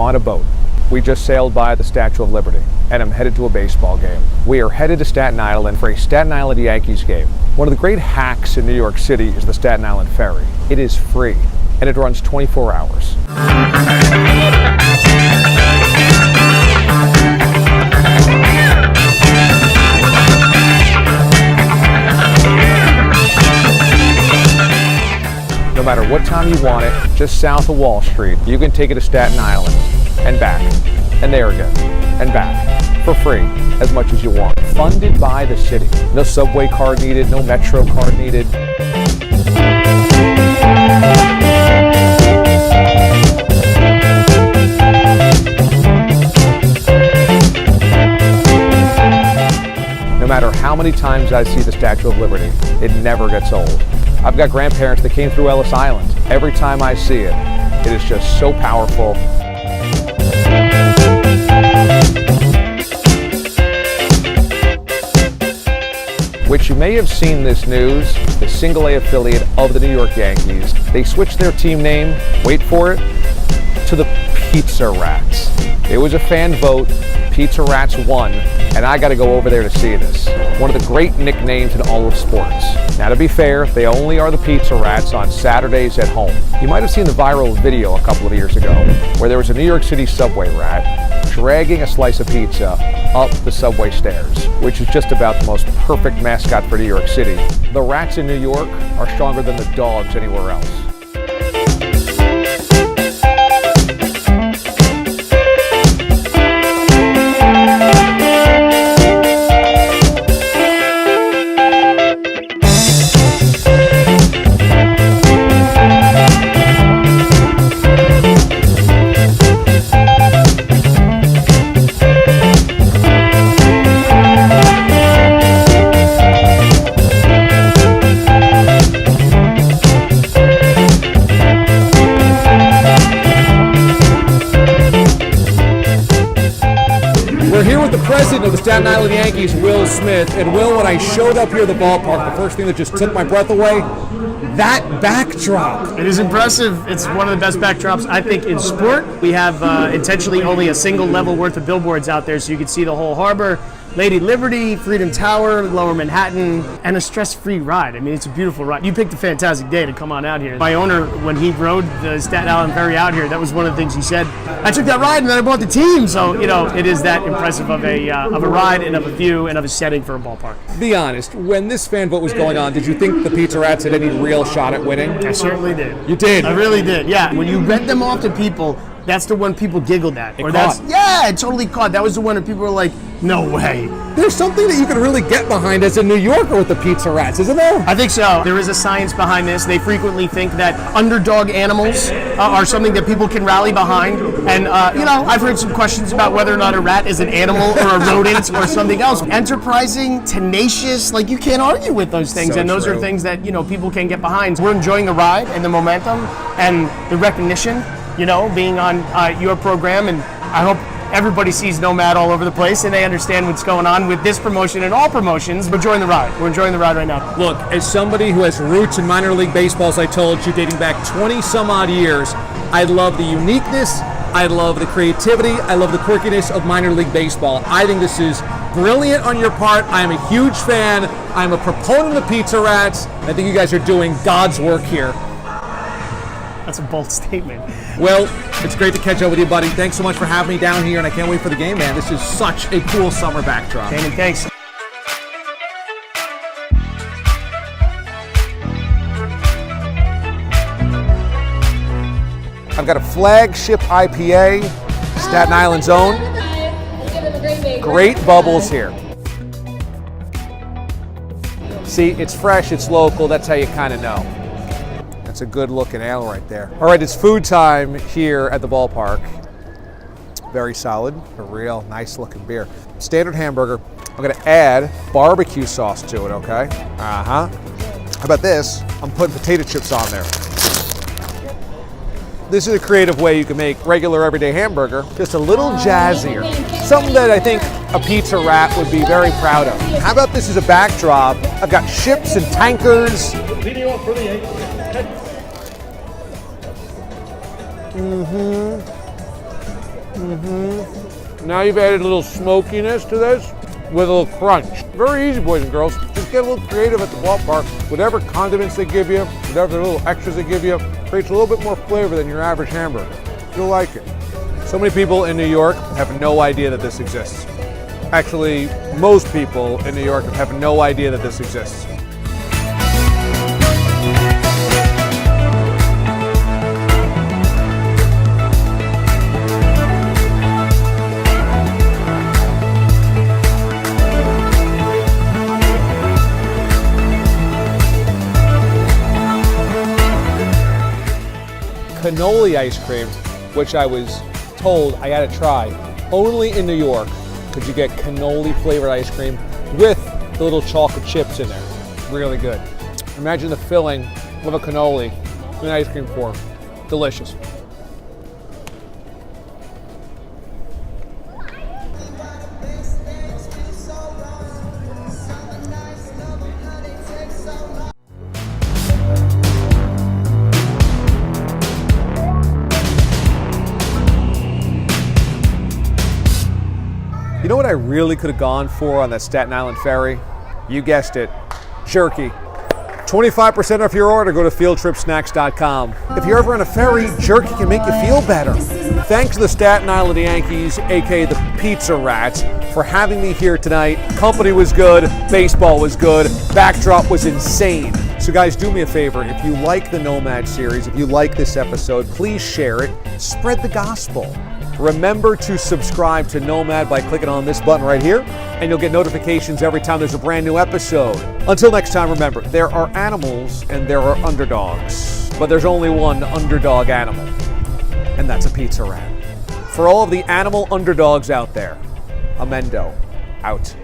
on a boat. We just sailed by the Statue of Liberty, and I'm headed to a baseball game. We are headed to Staten Island for a Staten Island Yankees game. One of the great hacks in New York City is the Staten Island Ferry. It is free, and it runs 24 hours. No matter what time you want it, just south of Wall Street, you can take it to Staten Island and back, and there again, and back, for free, as much as you want. Funded by the city. No subway card needed, no metro card needed. No matter how many times I see the Statue of Liberty, it never gets old. I've got grandparents that came through Ellis Island. Every time I see it, it is just so powerful. Which you may have seen this news, the single A affiliate of the New York Yankees, they switched their team name, wait for it, to the Pizza Rats. It was a fan vote, Pizza Rats won, and I got to go over there to see this. One of the great nicknames in all of sports. Now to be fair, they only are the Pizza Rats on Saturdays at home. You might have seen the viral video a couple of years ago where there was a New York City subway rat dragging a slice of pizza up the subway stairs, which is just about the most perfect mascot for New York City. The rats in New York are stronger than the dogs anywhere else. We're here with the president of the Staten Island Yankees, Will Smith. And Will, when I showed up here at the ballpark, the first thing that just took my breath away, that backdrop. It is impressive. It's one of the best backdrops, I think, in sport. We have intentionally only a single level worth of billboards out there so you can see the whole harbor. Lady Liberty, Freedom Tower, Lower Manhattan, and a stress-free ride. I mean, it's a beautiful ride. You picked a fantastic day to come on out here. My owner, when he rode the Staten Island Ferry out here, that was one of the things he said. I took that ride and then I bought the team. So, you know, it is that impressive of a ride and of a view and of a setting for a ballpark. Be honest, when this fan vote was going on, did you think the Pizza Rats had any real shot at winning? I certainly did. You did? I really did, yeah. When you read them off to people, that's the one people giggled at. Yeah, it totally caught. That was the one that people were like, no way. There's something that you can really get behind as a New Yorker with the Pizza Rats, isn't there? I think so. There is a science behind this. They frequently think that underdog animals are something that people can rally behind. And, you know, I've heard some questions about whether or not a rat is an animal or a rodent or something else. Enterprising, tenacious, like you can't argue with those things. So and those true. are things that, you know, people can get behind. We're enjoying the ride and the momentum and the recognition, you know, being on your program. And I hope everybody sees NOMAD all over the place and they understand what's going on with this promotion and all promotions. We're enjoying the ride. We're enjoying the ride right now. Look, as somebody who has roots in minor league baseball, as I told you, dating back 20 some odd years, I love the uniqueness, I love the creativity, I love the quirkiness of minor league baseball. I think this is brilliant on your part. I am a huge fan. I'm a proponent of the Pizza Rats. I think you guys are doing God's work here. That's a bold statement. Well, it's great to catch up with you, buddy. Thanks so much for having me down here, and I can't wait for the game, man. This is such a cool summer backdrop. Danny, thanks. I've got a flagship IPA, Staten Island's own. Great bubbles here. See, it's fresh, it's local, that's how you kind of know. That's a good looking ale right there. All right, it's food time here at the ballpark. Very solid, a real nice looking beer. Standard hamburger. I'm gonna add barbecue sauce to it, okay? How about this? I'm putting potato chips on there. This is a creative way you can make regular everyday hamburger just a little jazzier. Something that I think a Pizza Rat would be very proud of. How about this as a backdrop? I've got ships and tankers. Now you've added a little smokiness to this with a little crunch. Very easy, boys and girls. Just get a little creative at the Ballpark. Whatever condiments they give you, whatever little extras they give you, creates a little bit more flavor than your average hamburger. You'll like it. So many people in New York have no idea that this exists. Actually, most people in New York have no idea that this exists. Cannoli ice cream, which I was told I had to try. Only in New York could you get cannoli flavored ice cream with the little chocolate chips in there. Really good. Imagine the filling of a cannoli in ice cream form. Delicious. You know what I really could have gone for on that Staten Island Ferry? You guessed it, jerky. 25% off your order, go to fieldtripsnacks.com. If you're ever on a ferry, jerky can make you feel better. Thanks to the Staten Island Yankees, aka the Pizza Rats, for having me here tonight. Company was good, baseball was good, backdrop was insane. So guys, do me a favor, if you like the Nomad series, if you like this episode, please share it, spread the gospel. Remember to subscribe to Nomad by clicking on this button right here, and you'll get notifications every time there's a brand new episode. Until next time, remember, there are animals and there are underdogs, but there's only one underdog animal, and that's a pizza rat. For all of the animal underdogs out there, Amendo, out.